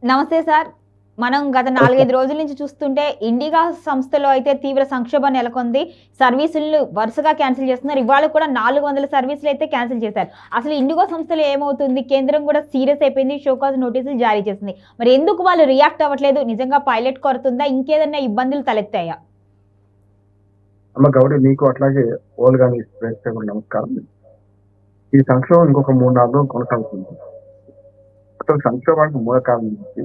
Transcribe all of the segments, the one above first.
నమస్తే సార్. మనం గత ఓకే. 4, 5 రోజుల నుంచి చూస్తుంటే ఇండిగా సంస్థలో అయితే తీవ్ర సంక్షోభం నెలకొంది. సర్వీసులు వరుసగా క్యాన్సిల్ చేస్తున్నారు. ఇవాళ కూడా 400 సర్వీసులైతే క్యాన్సిల్ చేశారు. అసలు ఇండిగో సంస్థలో ఏమవుతుంది? కేంద్రం కూడా సీరియస్ అయిపోయింది. షో కాజ్ నోటీసులు జారీ చేసింది. మరి ఎందుకు వాళ్ళు రియాక్ట్ అవ్వట్లేదు? నిజంగా పైలట్ కొరత ఉందా? ఇంకేదన్నా ఇబ్బందులు తలెత్తాయా? అమ్మ గౌరీ, నీకు అట్లాగే ఓల్ గాని ప్రేక్షకులకు నమస్కారం. ఈ సంక్షోభం ఇంకొక 3, 4 రోజులు కొనసాగుతుంది. అసలు సంక్షోభానికి మూల కారణం ఏంటి?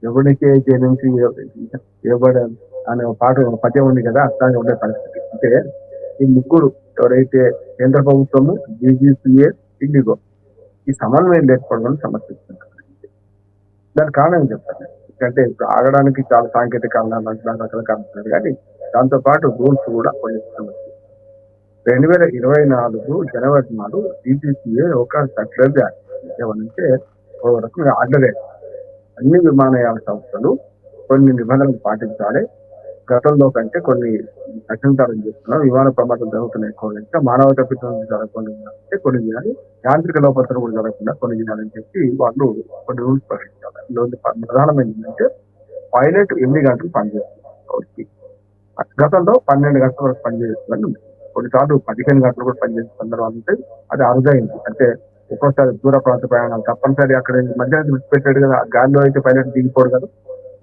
ఎవరికి నుంచి ఎవడ అనే ఒక పాట ఒక పద్యం ఉంది కదా, అట్లాగే ఉండే పరిస్థితి. అంటే ఈ ముగ్గురు ఎవరైతే కేంద్ర ప్రభుత్వము, డీజీసీఏ, ఇండిగో ఈ సమన్వయం లేకపోవడం సమర్థిస్తున్నారు. దానికి కారణం ఏం చెప్తాను. ఎందుకంటే ఇప్పుడు ఆగడానికి చాలా సాంకేతిక కారణాలు రకరకాలు, కానీ దాంతో పాటు రూల్స్ కూడా కొన్ని సమస్య. 2024 జనవరి 4 డీజీసీఏ ఒక సర్క్యులర్ జారీ ఏమనంటే ఓ రకంగా ఆర్డర్. అన్ని విమానయాన సంస్థలు కొన్ని నిబంధనలు పాటించాలి. గతంలో కంటే కొన్ని కఠినతరం చేస్తున్నాం. విమాన ప్రమాదాలు జరుగుతున్నాయి ఎక్కువగా, మానవ తప్పిదం జరగకుండా అంటే కొన్ని చేయాలి, యాంత్రిక లోపత్రం కూడా జరగకుండా కొన్ని చేయాలని చెప్పి వాళ్ళు కొన్ని రూల్స్ ప్రకటించాలి. ఇందులో ప్రధానమైనది ఏంటంటే పైలట్ 8 గంటలు పనిచేస్తుంది. గతంలో 12 గంటల వరకు పనిచేస్తుందని ఉంది. కొన్నిసార్లు 15 గంటలు కూడా పనిచేసే సందర్భాలు ఉంటాయి. అది అరుదైంది. అంటే ఒక్కోసారి దూర ప్రాంత ప్రయాణాలు తప్పనిసరి అక్కడ మధ్యాహ్నం విడిచిపెట్టాడు కదా, గాలిలో అయితే పైలట్ దిగిపోడు కదా.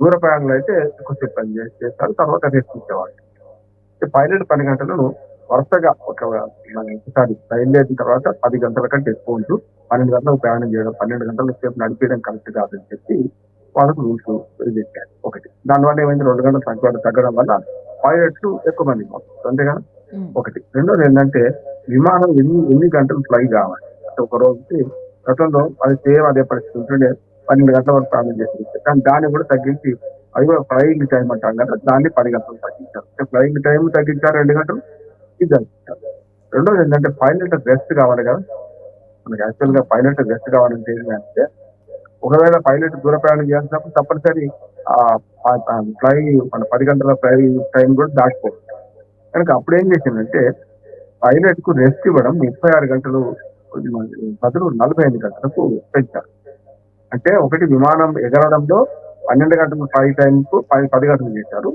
దూర ప్రయాణంలో అయితే ఎక్కువసేపు పని చేస్తారు, తర్వాత రెస్ట్ ఇచ్చేవాళ్ళు. పైలట్ 10 గంటలను వరుసగా ఒకసారి బయలుదేరిన తర్వాత 10 గంటల కంటే ఎక్కువ ఉంటూ 12 గంటలకు ప్రయాణం చేయడం, 12 గంటల సేపు నడిపేయడం కరెక్ట్ కాదని చెప్పి వాళ్ళకు రూల్స్ పెట్టారు. ఒకటి దానివల్ల ఏమైంది, 2 గంటల సంఖ్య తగ్గడం వల్ల పైలట్లు ఎక్కువ మంది అంతేగా. ఒకటి. రెండోది ఏంటంటే విమానం ఎన్ని గంటలు ఫ్లై కావాలి అంటే ఒక రోజుకి. గతంలో అది సేమ్ అదే పరిస్థితి ఉంటుండే, 12 గంటల వరకు ప్రారంభం చేసి, కానీ దాన్ని కూడా తగ్గించి అవి ఫ్లయింగ్ టైం అంటాం కదా, దాన్ని 10 గంటలు తగ్గించారు. అంటే ఫ్లయింగ్ టైం తగ్గించారు 2 గంటలు, ఇది తగ్గించారు. రెండోది ఏంటంటే పైలట్ రెస్ట్ కావాలి కదా. మనకి యాక్చువల్ గా పైలట్ రెస్ట్ కావాలంటే ఏంటంటే, ఒకవేళ పైలట్ దూర ప్రయాణం చేయాల్సినప్పుడు తప్పనిసరి ఫ్లై మన 10 గంటల ఫ్లై టైం కూడా దాటిపోతుంది. కనుక అప్పుడు ఏం చేసిందంటే పైలట్ కు రెస్ట్ ఇవ్వడం 36 గంటలు బదులు 45 గంటలకు పెంచారు. అంటే ఒకటి విమానం ఎగరడంలో 12 గంటలు ఫ్లై టైం కు 10 గంటలు చేశారు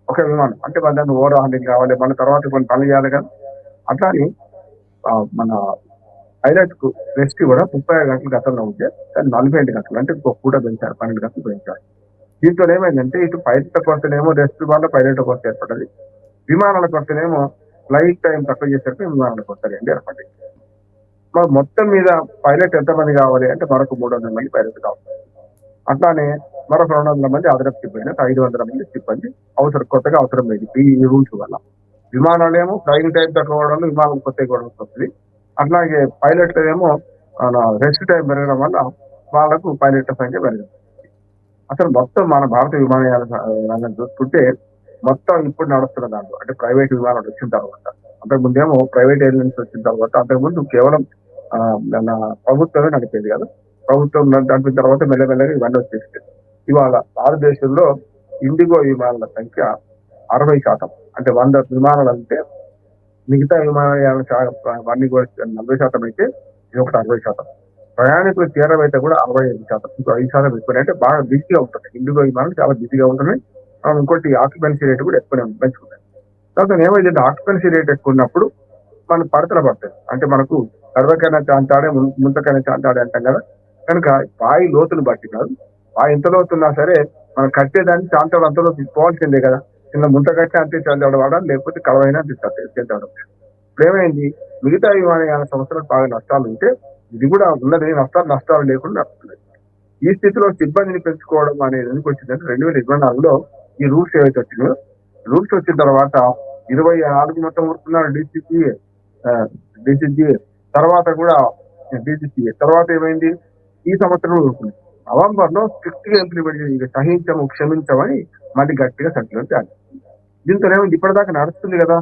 ఒక విమానం. అంటే దాన్ని ఓవర్ హాండింగ్ కావాలి, మన తర్వాత కొన్ని పనులు చేయాలి కదా. అట్లానే మన పైలట్ కు రెస్ట్ కూడా 36 గంటలు గతంలో ఉంటే దాన్ని 45 గంటలు, అంటే ఇంకో పూట పెంచారు, 12 గంటలు పెంచారు. దీంతో ఏమైందంటే ఇటు పైలట్ కొరతనేమో రెస్ట్ వల్ల పైలట్ కొరత ఏర్పడ్డది, విమానాల కొరతనేమో ఫ్లైట్ టైం తక్కువ చేసరికి విమానాల కొరత రెండు ఏర్పడింది. మొత్తం మీద పైలట్ ఎంతమంది కావాలి అంటే మరొక 300 మంది పైలట్ కావాలి. అట్లానే మరొక 200 మంది అదనపు సిబ్బంది, 500 మంది సిబ్బంది కొత్తగా అవసరం లేదు ఈ రూల్స్ వల్ల. విమానాలేమో ఫ్లైయింగ్ టైం తక్కువ అవడం వల్ల విమానం కొత్తగా కూడా వస్తుంది. అట్లాగే పైలట్ ఏమో రెస్ట్ టైం పెరగడం వల్ల వాళ్ళకు పైలట్ల సంఖ్య పెరగదు. అసలు మొత్తం మన భారత విమానయాన రంగం చూసుకుంటే మొత్తం ఇప్పుడు నడుస్తున్న దాంట్లో అంటే ప్రైవేట్ విమానాలు వచ్చిన తర్వాత, అంతకుముందేమో ప్రైవేట్ ఎయిర్లైన్స్ వచ్చిన తర్వాత, అంతకుముందు కేవలం మన ప్రభుత్వమే నడిపేది కదా. ప్రభుత్వం నడిపిన తర్వాత మెల్లమెల్లగా ఇవన్నీ వచ్చేసింది. ఇవాళ భారతదేశంలో ఇండిగో విమానాల సంఖ్య 60%. అంటే 100 విమానాలు అంటే మిగతా విమానయాన అన్ని కూడా 40% అయితే ఇది ఒకటి 60%. ప్రయాణికుల చేరవైతే కూడా 65%, ఇంకో 5% ఎక్కువ. అంటే బాగా బిజీగా ఉంటుంది. ఇండిగో విమానాలు చాలా బిజీగా ఉంటున్నాయి. ఇంకోటి ఆక్యుపెన్సీ రేట్ కూడా ఎక్కువనే పెంచుకుంటాయి. తర్వాత ఏమైందంటే ఆక్యుపెన్సీ రేట్ ఎక్కువ ఉన్నప్పుడు మనం పడతల పడతాయి. అంటే మనకు సర్వకైనా చాంతాడే ముంతకైనా చాంతాడే అంటాం కదా. కనుక బావి లోతును బట్టి కాదు, బావి ఎంత లోతున్నా సరే మనం కట్టేదాన్ని చాంతాడు అంతలో తీసుకోవాల్సిందే కదా. చిన్న ముంత కట్టి అంతే చాంతాడు వాడాలి, లేకపోతే కలవైనా చాంతాడు. ఇప్పుడు ఏమైంది, మిగతా విమానయాన సంస్థలకు బాగా నష్టాలు ఉంటే ఇది కూడా ఉన్నది నష్టాలు లేకుండా నడుస్తున్నాయి. ఈ స్థితిలో సిబ్బందిని పెంచుకోవడం అనేది ఎందుకు వచ్చిందంటే 2024లో ఈ రూల్స్ ఏవైతే వచ్చినాయో, రూల్స్ వచ్చిన తర్వాత 24 మొత్తం ఊరుకున్నారు డీసీజీఏ తర్వాత కూడా డీజీసీఏ. తర్వాత ఏమైంది, ఈ సంవత్సరం ఊరుకుంది. నవంబర్ లో స్ట్రిక్ట్ గా ఇంప్లిమెంట్ చేసి సహించము క్షమించమని మళ్ళీ గట్టిగా సర్క్యులర్ జారీ. దీంతో ఏమైంది, ఇప్పటిదాకా నడుస్తుంది కదా,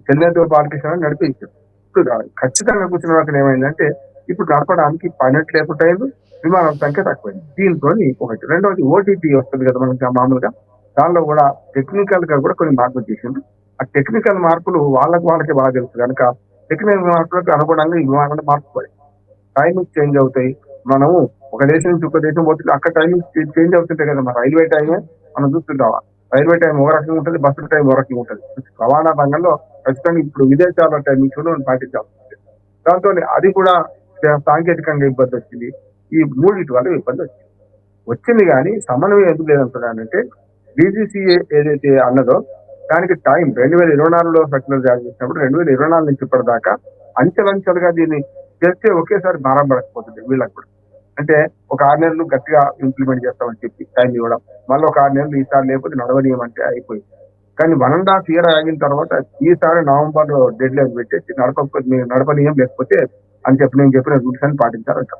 చెన్నైతో బాలకృష్ణ నడిపించారు. ఇప్పుడు ఖచ్చితంగా కూర్చున్న వాటిని ఏమైందంటే ఇప్పుడు నడపడానికి పైలట్ లేకుండా విమానాల సంఖ్య తక్కువైంది. దీంతో ఒకటి. రెండవది ఓటీపీ వస్తుంది కదా మనకి మామూలుగా, దానిలో కూడా టెక్నికల్ గా కూడా కొన్ని మార్పులు చేసింది. ఆ టెక్నికల్ మార్పులు వాళ్ళకే బాగా తెలుసు కనుక టెక్నికల్ మార్పులకు అనుగుణంగా ఈ విమానాలు మార్పుపడి టైమింగ్ చేంజ్ అవుతాయి. మనము ఒక దేశం నుంచి ఒక దేశం పోతుంది, అక్కడ టైమింగ్ చేంజ్ అవుతుంటాయి కదా. మన రైల్వే టైమే మనం చూస్తుంటావా, రైల్వే టైం ఒక రకంగా ఉంటుంది, బస్సుల టైం ఒక రకంగా ఉంటుంది. రవాణా రంగంలో ఖచ్చితంగా ఇప్పుడు విదేశాల టైమింగ్స్ కూడా మనం పాటించాల్సి ఉంటుంది. దాంతో అది కూడా సాంకేతికంగా ఇబ్బంది వచ్చింది. ఈ మూడింటి వల్ల ఇబ్బంది వచ్చింది కానీ సమన్వయం ఎందుకు లేదంటున్నానంటే, డీజీసీఏ ఏదైతే అన్నదో దానికి టైం 2024లో సర్క్యులర్ జారీ చేసినప్పుడు 2024 నుంచి ఇప్పటిదాకా అంచెలంచెలుగా దీన్ని చేస్తే ఒకేసారి భారం పడకపోతుంది వీళ్ళకి కూడా. అంటే ఒక 6 నెలలు గట్టిగా ఇంప్లిమెంట్ చేస్తామని చెప్పి టైం ఇవ్వడం, మళ్ళీ ఒక 6 నెలలు ఈసారి లేకపోతే నడవనీయం అంటే అయిపోయింది. కానీ 1.5 year ఆగిన తర్వాత ఈసారి నవంబర్ డెడ్ లైన్ పెట్టేసి నడపనీయం లేకపోతే అని చెప్పి నేను చెప్పిన రూల్స్ అని పాటించాలంట.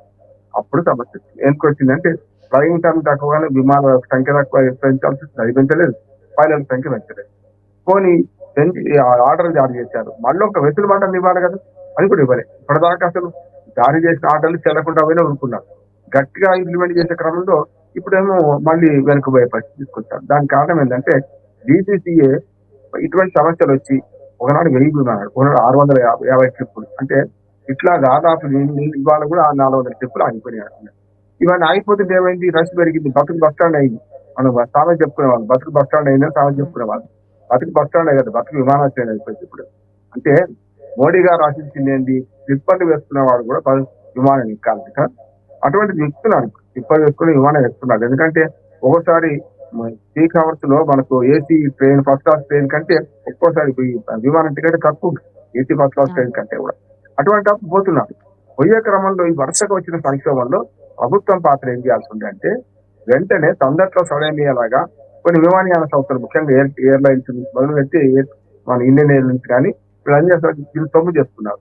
అప్పుడు సమస్య వచ్చింది. ఎందుకు వచ్చిందంటే ఫ్లయింగ్ టైం తక్కువగానే విమానాల సంఖ్య తక్కువ పెంచాల్సి వచ్చింది, అది పెంచలేదు. పైలట్ల సంఖ్య పెంచలేదు. పోనీ పెంచి ఆర్డర్ జారీ చేశారు, మళ్ళీ ఒక వెసులుబాటుని ఇవ్వాలి కదా, అది కూడా ఇవ్వలేదు. ఇప్పటిదాకా అసలు జారీ చేసిన ఆర్డర్లు చెల్లకుండా పోయినా ఊరుకున్నారు. గట్టిగా ఇంప్లిమెంట్ చేసే క్రమంలో ఇప్పుడేమో మళ్ళీ వెనుకబోయే పరిస్థితి తీసుకొచ్చారు. దానికి కారణం ఏంటంటే డీసీసీఏ ఇటువంటి సమస్యలు వచ్చి ఒకనాడు 1000 విమానాలు, ఒకనాడు 650 ట్రిప్పులు, అంటే ఇట్లా దాదాపు ఇవాళ కూడా 400 ట్రిప్పులు ఆగిపోయినాయి. ఇవన్నీ ఆగిపోతుంటే ఏమైంది, రష్ పెరిగింది, బతుకు బస్ స్టాండ్ అయింది. మనం సామెత చెప్పుకునేవాళ్ళు, బతుకు బస్ స్టాండ్ అయిందని సామెత చెప్పుకునేవాళ్ళు. బతుకు బస్ స్టాండ్ కదా, బతుకు విమానాశ్రయం అయిపోయింది ఇప్పుడు. అంటే మోడీ గారు ఆశించింది ఏంటి, టిప్పర్లు వేసుకునేవాడు కూడా విమానం ఎక్కాలి కదా. అటువంటిది ఎక్కుతున్నారు, టిప్పర్ వేసుకుని విమానం ఎక్కుతున్నారు. ఎందుకంటే ఒకసారి పీక్ అవర్స్ లో మనకు AC train, first class train కంటే ఒక్కోసారి విమానం టికెట్ తక్కువ ఉంటుంది, ఏసీ ఫస్ట్ క్లాస్ ట్రైన్ కంటే కూడా. అటువంటి అప్పుడు పోతున్నారు. పోయే క్రమంలో ఈ వరుసగా వచ్చిన సంక్షోభంలో ప్రభుత్వం పాత్ర ఏం చేయాల్సి ఉంది అంటే, వెంటనే తొందరలో సడన్లాగా కొన్ని విమానయాన సంస్థలు, ముఖ్యంగా ఎయిర్లైన్స్ మొదలుపెట్టి మన ఇండియన్ ఎయిర్లైన్స్ కానీ వీళ్ళు చేస్తారు, వీళ్ళు తొమ్ము చేస్తున్నారు.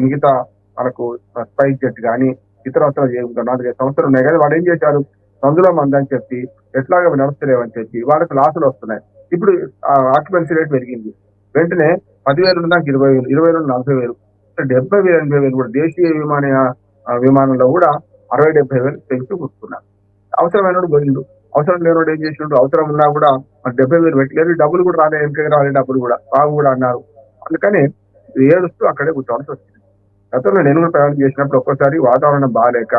మిగతా మనకు స్పైస్ జెట్ కానీ ఇతర 4-5 సంస్థలు ఉన్నాయి కదా, వాళ్ళు ఏం చేశారు, అందులో మందని చెప్పి ఎట్లాగా నడుస్తలేవని చెప్పి వాళ్ళకి లాసులు వస్తున్నాయి. ఇప్పుడు ఆక్యుపెన్సీ రేట్ పెరిగింది, వెంటనే 10,000 దాకా 20,000, 20,000 40,000, 70,000, 80,000 కూడా దేశీయ విమానంలో కూడా 60-70,000 పెంచి కూర్చున్నారు. అవసరమైన పోయిండు, అవసరం లేనివాడు ఏం చేసిండు, అవసరం ఉన్నా కూడా 70,000 పెట్టలేదు, డబ్బులు కూడా రాలే, వెనకగా రాలే డబ్బులు కూడా, బాగు కూడా అన్నారు. అందుకని ఏడుస్తూ అక్కడే కూర్చోవాల్సి వచ్చింది. గతంలో నేను కూడా ప్రయాణం చేసినప్పుడు ఒక్కోసారి వాతావరణం బాగాలేక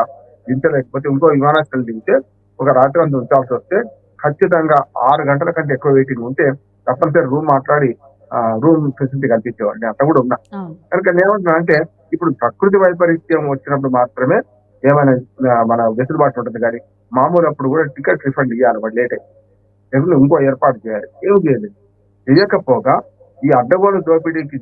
దించలేకపోతే ఇంకో విమానాశ్రయం దించితే ఒక రాత్రి అంతా ఉంచాల్సి వస్తే ఖచ్చితంగా 6 గంటల కంటే ఎక్కువ వెయిటింగ్ ఉంటే తప్పనిసరి రూమ్ మాట్లాడి రూమ్ ఫెసిలిటీ కల్పించేవాడు. నేను అట్లా కూడా ఉన్నా. కనుక నేనేమంటున్నా అంటే, ఇప్పుడు ప్రకృతి వైపరీత్యం వచ్చినప్పుడు మాత్రమే ఏమైనా మన వెసులుబాటు ఉంటుంది, కానీ మామూలు అప్పుడు కూడా టికెట్ రిఫండ్ ఇవ్వాలి, వాడు లేట్ అయ్యి ఇంకో ఏర్పాటు చేయాలి. ఏం చేయలేదు. చేయకపోగా ఈ అడ్డగోలు దోపిడీకి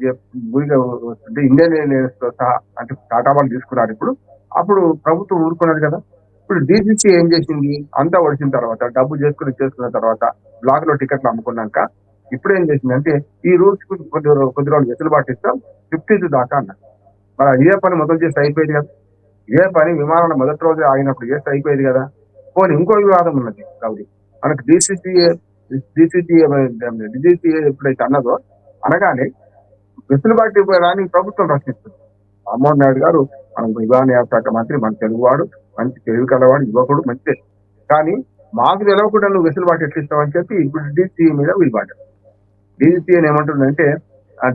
వస్తుంటే ఇండియన్ ఎయిర్లైన్స్ తో సహా, అంటే టాటా వాళ్ళు తీసుకున్నారు ఇప్పుడు, అప్పుడు ప్రభుత్వం ఊరుకున్నది కదా. ఇప్పుడు డీసీసీ ఏం చేసింది, అంతా వచ్చిన తర్వాత డబ్బు చేసుకున్న తర్వాత బ్లాక్ లో టికెట్లు అమ్ముకున్నాక ఇప్పుడు ఏం చేసింది అంటే, ఈ రూల్స్ కొద్ది రోజులు వెసులుబాటు ఇస్తాం 15th దాకా అన్నారు. మరి ఇదే పని మొదలు చేస్తే అయిపోయింది కదా, ఇదే పని విమానాల మొదటి రోజు ఆగినప్పుడు చేస్తే అయిపోయేది కదా. పోనీ ఇంకో వివాదం ఉన్నది రౌడీ, మనకు డీసీసీఏ ఎప్పుడైతే అన్నదో అనగానే వెసులుబాటు ఇవ్వడానికి ప్రభుత్వం ప్రశ్నిస్తుంది. రామ్మోహన్ నాయుడు గారు మన విమానయాన శాఖ మంత్రి, మన తెలుగువాడు, మంచి తెలివి కలవాడు, యువకుడు, మంచి. కానీ మాకు తెలవకుండా నువ్వు వెసులుబాటు ఎట్లిస్తావని చెప్పి ఇప్పుడు డీసీఏ మీద వీలుబాటు. డీసీఏ ఏమంటుందంటే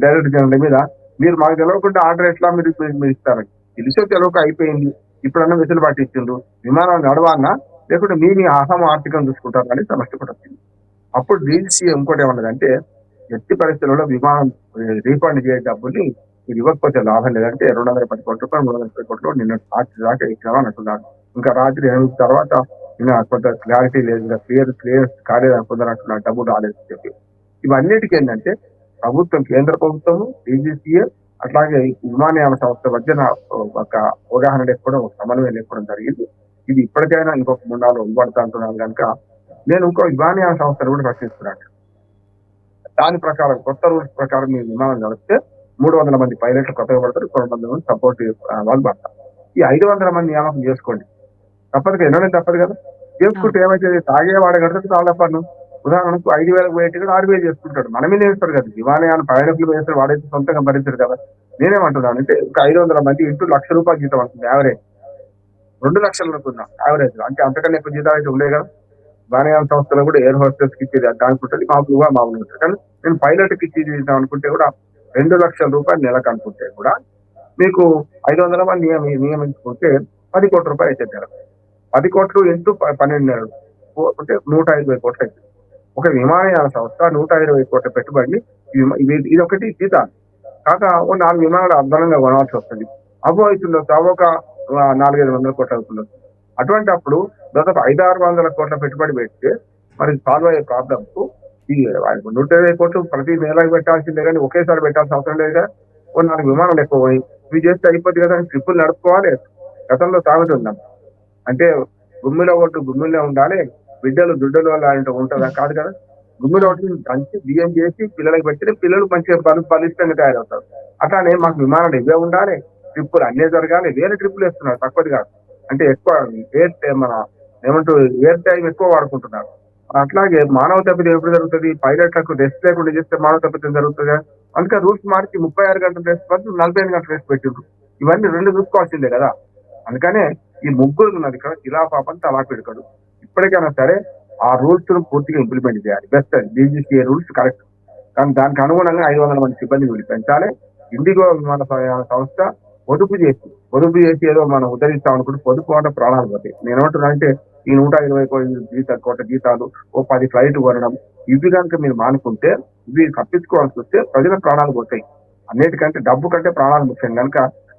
డైరెక్టర్ జనరల్ మీద, మీరు మాకు తెలవకుండా ఆర్డర్ ఎట్లా మీరు ఇస్తారని. తెలిసో తెలవక అయిపోయింది, ఇప్పుడన్నా వెసులుబాటు ఇచ్చిండ్రు, విమానాలు నడవాలన్నా లేకుంటే మీ అహం ఆర్థికం చూసుకుంటారు అని సమస్య కూడా వచ్చింది. అప్పుడు డీసీఏ ఇంకోటి ఏమన్నదంటే, ఎట్టి పరిస్థితుల్లో విమానం రీఫండ్ చేసే డబ్బుని మీరు ఇవ్వకపోతే లాభం లేదంటే 210 కోట్ల రూపాయలు, 330 కోట్లు నిన్న రాత్రి దాకా ఇచ్చామని అంటున్నారు. ఇంకా రాత్రి 8 తర్వాత ఇంకా కొంత క్లారిటీ లేదు, క్లియర్ కాలేదు అనుకుందని అంటున్నారు, డబ్బు రాలేదని చెప్పి. ఇవన్నిటికీ ఏంటంటే ప్రభుత్వం, కేంద్ర ప్రభుత్వము, డీజీసీఏ అట్లాగే విమానయాన సంస్థ మధ్యన ఒక అవగాహన లేకపోవడం, ఒక సమన్వయం లేకపోవడం జరిగింది. ఇది ఇప్పటికైనా ఇంకొక 3 ఇవ్వబడతా అంటున్నాను కనుక నేను ఇంకో విమానయాన సంస్థను కూడా ప్రశ్నిస్తున్నాను. దాని ప్రకారం కొత్త రూల్స్ ప్రకారం మీ విమానం నడిస్తే 300 మంది పైలట్లు కొత్తగా పడతారు, 200 మంది సపోర్ట్ వాళ్ళు పడతారు. ఈ 500 మంది నియామకం చేసుకోండి, తప్పదు కదా, ఎన్నో తప్పదు కదా. చేసుకుంటే ఏమైతే తాగేవాడు కడితే చాలా పన్ను. ఉదాహరణకు 5,000 పోయేటి కూడా 6,000 చేసుకుంటాడు, మనమే వేస్తారు కదా. విమానయాన ప్రయాణికులు వేస్తారు, వాడైతే సొంతంగా భరించారు కదా. నేనేమంటున్నాను అంటే, ఒక 500 మంది ఇంటూ ₹1,00,000 జీతం అవుతుంది, యావరేజ్ 2 లక్షలు అనుకున్నాం యావరేజ్. అంటే అంతకన్నా ఎక్కువ జీతాలు అయితే ఉండే కదా. విమానయాన సంస్థలో కూడా ఎయిర్ హోస్టెస్ కి ఇచ్చేది దానికి ఉంటుంది, మామూలుగా ఉంటుంది. కానీ నేను పైలట్ కి ఇచ్చేది అనుకుంటే కూడా ₹2,00,000 నెలకు అనుకుంటే కూడా మీకు 500 మంది నియమించుకుంటే 10 కోట్ల రూపాయలు అయితే నెలకు. 10 కోట్లు ఇంటూ 12 అంటే 120 కోట్లు అయింది. ఒక విమానయాన సంస్థ 120 కోట్ల పెట్టుబడిని ఇది ఒకటి జీతాలు కాక ఓ 4 విమానాలు అదనంగా కొనాల్సి వస్తుంది. అవుతుండొచ్చు ఒక 400-500 కోట్లు అవుతుండొచ్చు. అటువంటి అప్పుడు దాదాపు 500-600 కోట్ల పెట్టుబడి పెడితే మరి సాల్వ్ అయ్యే ప్రాబ్లమ్స్ ఈ 120 కోట్లు ప్రతి నెలకు పెట్టాల్సిందే కానీ ఒకేసారి పెట్టాల్సిన అవసరం లేదు కదా. ఓ 4 విమానాలు ఎక్కువ పోయి ఇవి చేస్తే అయిపోద్ది కదా. ట్రిప్పులు నడుపుకోవాలి. గతంలో సాగుతూ ఉన్నాం అంటే గుమ్మిలో ఒట్టు గుమ్మిలో ఉండాలి, బిడ్డలు దుడ్డలు అలాంటి ఉంటుందా? కాదు కదా. గుమ్మిలో ఒట్టు మంచి బియ్యం చేసి పిల్లలకి పెడితే పిల్లలు మంచిగా బలిష్టంగా తయారవుతారు. అట్లానే మాకు విమానాలు ఇవే ఉండాలి, ట్రిప్పులు అన్నీ జరగాలి. వేరే ట్రిప్పులు వేస్తున్నారు తక్కువది కాదు. అంటే ఎక్కువ మన ఎయిర్ టైం ఎక్కువ వాడుకుంటున్నారు. అట్లాగే మానవ తప్పిదం ఎప్పుడు జరుగుతుంది? పైలట్లకు రెస్ట్ లేకుండా చేస్తే మానవ తప్పిదం జరుగుతుంది. అందుకే రూల్స్ మార్చి 36 గంటల రెస్ట్ బదులు 45 గంటల రెస్ట్ పెట్టిండ్రు. ఇవన్నీ 2 చూసుకోవాల్సిందే కదా. అందుకనే ఈ ముగ్గురు ఉన్నది ఇక్కడ జిలాపాపం తలా పెడతాడు. ఇప్పటికైనా సరే ఆ రూల్స్ పూర్తిగా ఇంప్లిమెంట్ చేయాలి. బెస్ట్ డీజీసీఏ రూల్స్ కరెక్ట్, కానీ దానికి అనుగుణంగా 500 మంది సిబ్బందిని పెంచాలి. ఇండిగో విమాన సంస్థ పొదుపు చేసి ఏదో మనం ఉద్ధరిస్తాం అనుకుంటే పొదుపు అంటే ప్రాణాలు పోతాయి. నేనేమంటున్నా అంటే ఈ 120 కోట్ల జీతాలు, ఓ 10 ఫ్లైట్ కొనడం, ఇవి కనుక మీరు మానుకుంటే ఇవి తప్పించుకోవాల్సి వస్తే ప్రజల ప్రాణాలు పోతాయి. అన్నిటికంటే డబ్బు కంటే ప్రాణాలు ముఖ్యం కనుక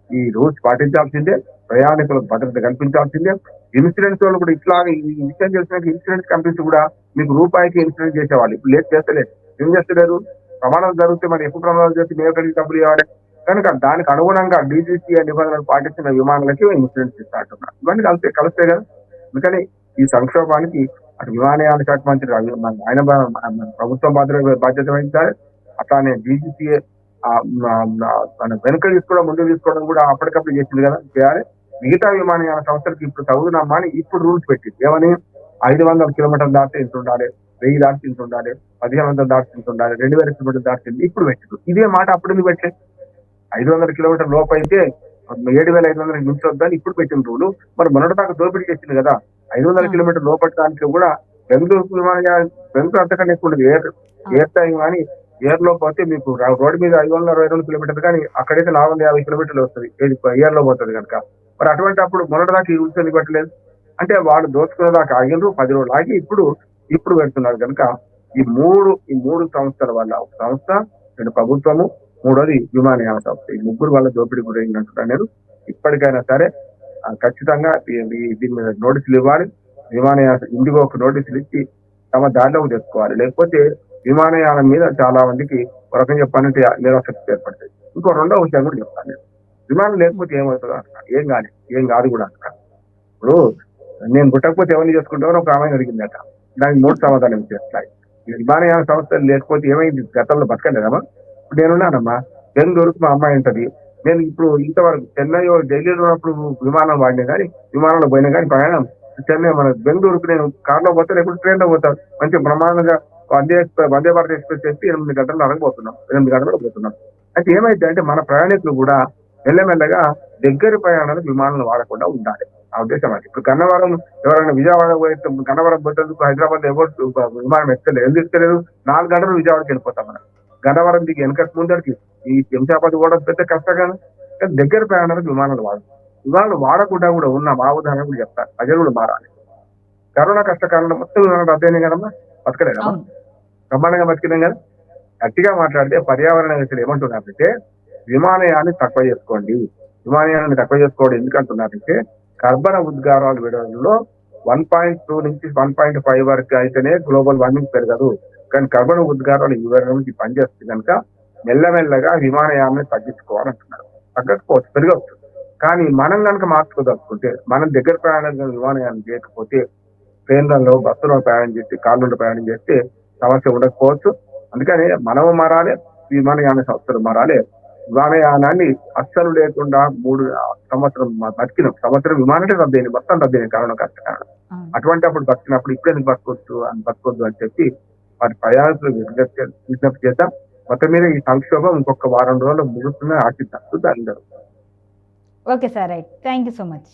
ఈ రూల్స్ పాటించాల్సిందే. ప్రయాణికులకు భద్రత కల్పించాల్సిందే. ఇన్సూరెన్స్ వాళ్ళు కూడా ఇట్లా ఈ విషయం తెలిసినాక ఇన్సూరెన్స్ కంపెనీస్ కూడా మీకు రూపాయికి ఇన్సూరెన్స్ చేసేవాళ్ళు ఇప్పుడు చేస్తలేదు. ఏం చేస్తలేరు? ప్రమాణాలు జరిగితే మరి ఎక్కువ ప్రమాణాలు చేస్తే మేము ఎక్కడికి డబ్బులు ఇవ్వాలి కనుక దానికి అనుగుణంగా డీజీసీఏ నిబంధనలు పాటించిన విమానాలకి ఇన్సూరెన్స్ ఇస్తాంటున్నారు. ఇవన్నీ కలిస్తే కదా. అందుకని ఈ సంక్షోభానికి అటు విమానయాన శాఖ మంత్రి ఆయన ప్రభుత్వం బాధ్యత వహించాలి. అట్లానే డీజీసీఏ వెనుక తీసుకోవడం ముందు తీసుకోవడం కూడా అప్పటికప్పుడు చేసింది కదా, చేయాలి. మిగతా విమానయాన సంస్థలకు ఇప్పుడు తగుదనమ్మా అని ఇప్పుడు రూల్స్ పెట్టింది. ఏమని 500 కిలోమీటర్లు దాటితే ఇంత ఉండాలి, 1000 దాటితే ఇంత ఉండాలి, 1500 దాటితే ఇంత ఉండాలి, 2000 కిలోమీటర్లు దాటితే ఇప్పుడు పెట్టింది. ఇదే మాట అప్పుడు ఎందుకు పెట్టలే? 500 కిలోమీటర్ లోపు అయితే 7500 మించొద్దని ఇప్పుడు పెట్టిన రూలు. మరి మొన్నటి దాకా దోపిడీ చేసింది కదా. 500 కిలోమీటర్ లోపట్టడానికి కూడా బెంగళూరు విమానయానం బెంగళూరు అంతకన్నా ఎక్కువ ఉండదు. ఎయిర్ టైం కానీ ఎయిర్ లో పోతే మీకు రోడ్డు మీద 522 కిలోమీటర్లు కానీ అక్కడైతే 450 కిలోమీటర్లు వస్తుంది ఎయిర్ లో పోతుంది కనుక. మరి అటువంటి అప్పుడు మొన్నటి దాకా ఈ రూల్స్ ఎందుకు పెట్టలేదు? అంటే వాళ్ళు దోచుకునే దాకా ఆగినరు, 10 రోజులు ఆగి ఇప్పుడు పెడుతున్నారు కనుక ఈ మూడు సంస్థల వల్ల, ఒక సంస్థ, 2 ప్రభుత్వము, 3వది విమానయాన సంస్థ, ఈ ముగ్గురు వల్ల దోపిడీ గురైనట్టు నేను. ఇప్పటికైనా సరే ఖచ్చితంగా దీని మీద నోటీసులు ఇవ్వాలి. విమానయాన ఇండిగోకు నోటీసులు ఇచ్చి తమ దారిలోకి తెచ్చుకోవాలి. లేకపోతే విమానయానం మీద చాలా మందికి ఒక రకంగా చెప్పాలంటే నిరాసక్తి ఏర్పడుతుంది. ఇంకో 2వ విషయం కూడా చెప్తాను నేను. విమానం లేకపోతే ఏమవుతుందో అంటున్నాను. ఏం కాదు కూడా అంటున్నాను. ఇప్పుడు నేను పుట్టకపోతే ఎవరిని చేసుకుంటామో ఒక ఆమె అడిగిందట. దానికి 3 సమాధానం చేస్తాయి. విమానయాన సంస్థలు లేకపోతే ఏమైంది? గతంలో బతకలేదమ్మా. ఇప్పుడు నేనున్నానమ్మా, బెంగళూరుకు మా అమ్మాయి ఉంటుంది. నేను ఇప్పుడు ఇంతవరకు చెన్నై ఢిల్లీలో ఉన్నప్పుడు విమానం వాడినా కానీ, విమానంలో పోయినా కానీ ప్రయాణం చెన్నై మన బెంగళూరుకు నేను కార్లో పోతా, లేకపోతే ట్రైన్లో పోతాను. మంచి బ్రహ్మాండంగా వందే భారత్ ఎక్స్ప్రెస్ చేసి 8 గంటలు అడగబోతున్నాం, 8 గంటలు పోతున్నాం. అయితే ఏమైంది అంటే మన ప్రయాణికులు కూడా మెల్లమెల్లగా దగ్గర ప్రయాణాలు విమానాలు వాడకుండా ఉండాలి. ఆ ఉద్దేశం అది. ఇప్పుడు గన్నవరం ఎవరైనా విజయవాడ పోతే గన్నవరం పోయేందుకు హైదరాబాద్ ఎవరు విమానం ఎక్కలేదు. ఎందుకు ఎక్కలేదు? 4 గంటలు విజయవాడకి వెళ్ళిపోతాం మనం. గన్నవరం దిగి వెనకటి ముందరికి ఈ శంషాబాద్ కూడా పెద్ద కష్టంగా. దగ్గర ప్రయాణాలకు విమానాలు విమానాలు వాడకుండా కూడా ఉన్న మా ఉదాహరణ కూడా చెప్తారు. ప్రజలు కూడా మారాలి. కరోనా కష్టకాలంలో మొత్తం విమానాలు అధ్యయనం కదమ్మా, బతకలేదమ్మా, బ్రహ్మాండంగా బతికినాం కదా. గట్టిగా మాట్లాడితే పర్యావరణ వ్యక్తులు ఏమంటున్నారంటే విమానయాన్ని తక్కువ చేసుకోండి. విమానయాన్ని తక్కువ చేసుకోవడం ఎందుకంటున్నారంటే కర్బన ఉద్గారాల విడుదలలో 1.2 నుంచి 1.5 వరకు అయితేనే గ్లోబల్ వార్మింగ్ పెరగదు. కానీ కర్బన ఉద్గారాలు వివరణ నుంచి పనిచేస్తుంది కనుక మెల్లమెల్లగా విమానయాన్ని తగ్గించుకోవాలంటున్నారు. తగ్గకపోవచ్చు, పెరగవచ్చు. కానీ మనం కనుక మార్చుకోదలుచుకుంటే మనం దగ్గర ప్రయాణం విమానయానం చేయకపోతే ట్రైన్లలో, బస్సులో ప్రయాణం చేసి, కార్లలో ప్రయాణం చేస్తే సమస్య ఉండకపోవచ్చు. అందుకని మనము మారాలి, విమానయాన సంస్థలు మారాలి. విమానయానాన్ని అస్సలు లేకుండా 3 సంవత్సరం బతికినాం. సంవత్సరం విమానాన్ని రద్దయింది, మొత్తం రద్దయింది కరోనా కష్టకాలం. అటువంటి అప్పుడు బతికినప్పుడు ఇప్పుడు ఎందుకు బతకొద్దు అని చెప్పి వారి ప్రయాణికులు విజ్ఞప్తి చేద్దాం. మొత్తం మీద ఈ సంక్షోభం ఇంకొక వారం రోజులు ముగుస్తుందని ఆశిద్దాం. Okay sir, right. Thank you so much.